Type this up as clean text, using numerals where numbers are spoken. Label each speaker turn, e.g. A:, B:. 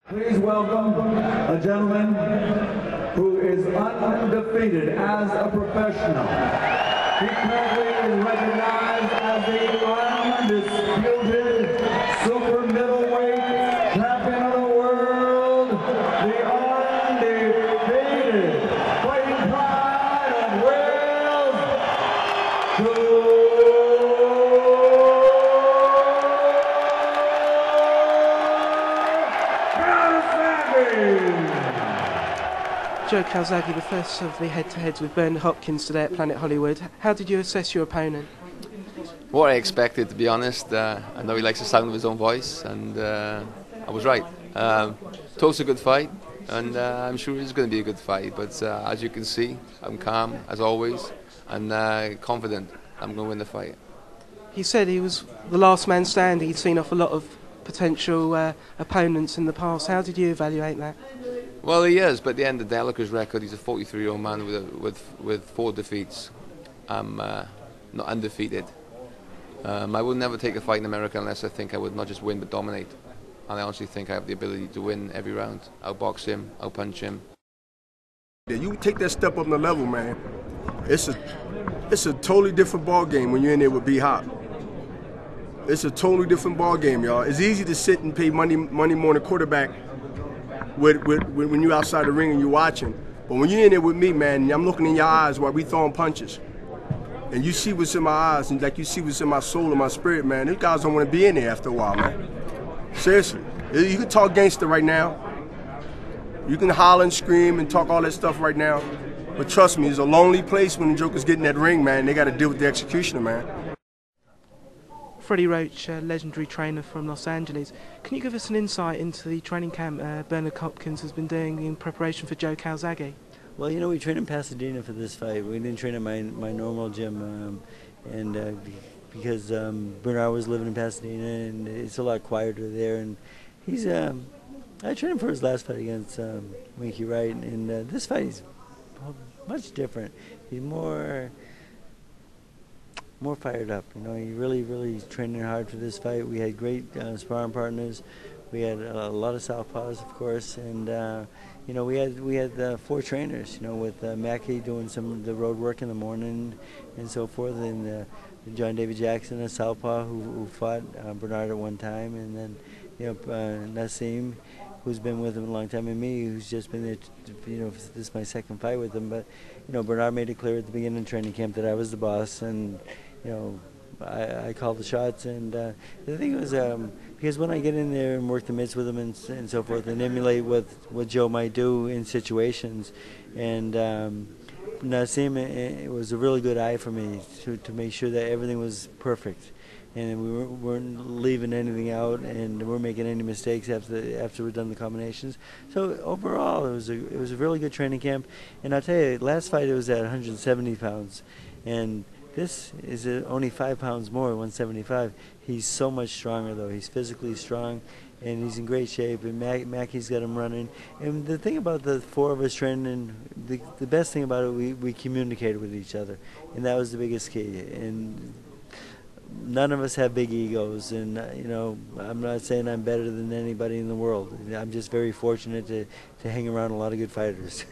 A: Please welcome a gentleman who is undefeated as a professional. He currently is recognized as the undisputed super middleweight champion of the world, the undefeated fighting pride of Wales,
B: Joe Calzaghe, the first of the head-to-heads with Bernard Hopkins today at Planet Hollywood. How did you assess your opponent?
C: What I expected, to be honest. I know he likes the sound of his own voice, and I was right. Toast a good fight, and I'm sure it's going to be a good fight. But as you can see, I'm calm as always, and confident I'm going to win the fight.
B: He said he was the last man standing. He'd seen off a lot of potential opponents in the past. How did you evaluate that?
C: Well, he is, but at the end of the day, look at his record. He's a 43-year-old man with 4 defeats. I'm not undefeated. I would never take a fight in America unless I think I would not just win but dominate. And I honestly think I have the ability to win every round. I'll box him, I'll punch him.
D: Yeah, you take that step up in the level, man. It's a totally different ball game when you're in there with B-Hop. It's a totally different ball game, y'all. It's easy to sit and pay money more than quarterback when you're outside the ring and you're watching. But when you're in there with me, man, I'm looking in your eyes while we throwing punches. And you see what's in my eyes, and like you see what's in my soul and my spirit, man. These guys don't want to be in there after a while, man. Seriously. You can talk gangster right now. You can holler and scream and talk all that stuff right now. But trust me, it's a lonely place when the jokers get in that ring, man. They got to deal with the executioner, man.
B: Freddie Roach, a legendary trainer from Los Angeles. Can you give us an insight into the training camp Bernard Hopkins has been doing in preparation for Joe Calzaghe?
E: Well, you know, we trained in Pasadena for this fight. We didn't train at my normal gym, because Bernard was living in Pasadena, and it's a lot quieter there. And he's I trained him for his last fight against Winky Wright, and this fight is much different. He's more fired up. You know, he really training hard for this fight. We had great sparring partners. We had a lot of southpaws, of course, and you know, we had 4 trainers. You know, with Mackey doing some of the road work in the morning and so forth, and John David Jackson, a southpaw who fought Bernard at one time, and then you know Nassim, who's been with him a long time, and me, who's just been there. You know, this is my second fight with him, but you know, Bernard made it clear at the beginning of training camp that I was the boss, and you know, I called the shots. And the thing was, because when I get in there and work the mitts with him and so forth, and emulate what Joe might do in situations, and Nassim, it was a really good eye for me to make sure that everything was perfect, and we weren't leaving anything out, and we weren't making any mistakes after we'd done the combinations. So overall, it was a really good training camp. And I'll tell you, last fight it was at 170 pounds, and this is only 5 pounds more, 175. He's so much stronger, though. He's physically strong, and he's in great shape. And Mackey's got him running. And the thing about the 4 of us training, the best thing about it, we communicated with each other, and that was the biggest key. And none of us have big egos, and you know, I'm not saying I'm better than anybody in the world. I'm just very fortunate to hang around a lot of good fighters.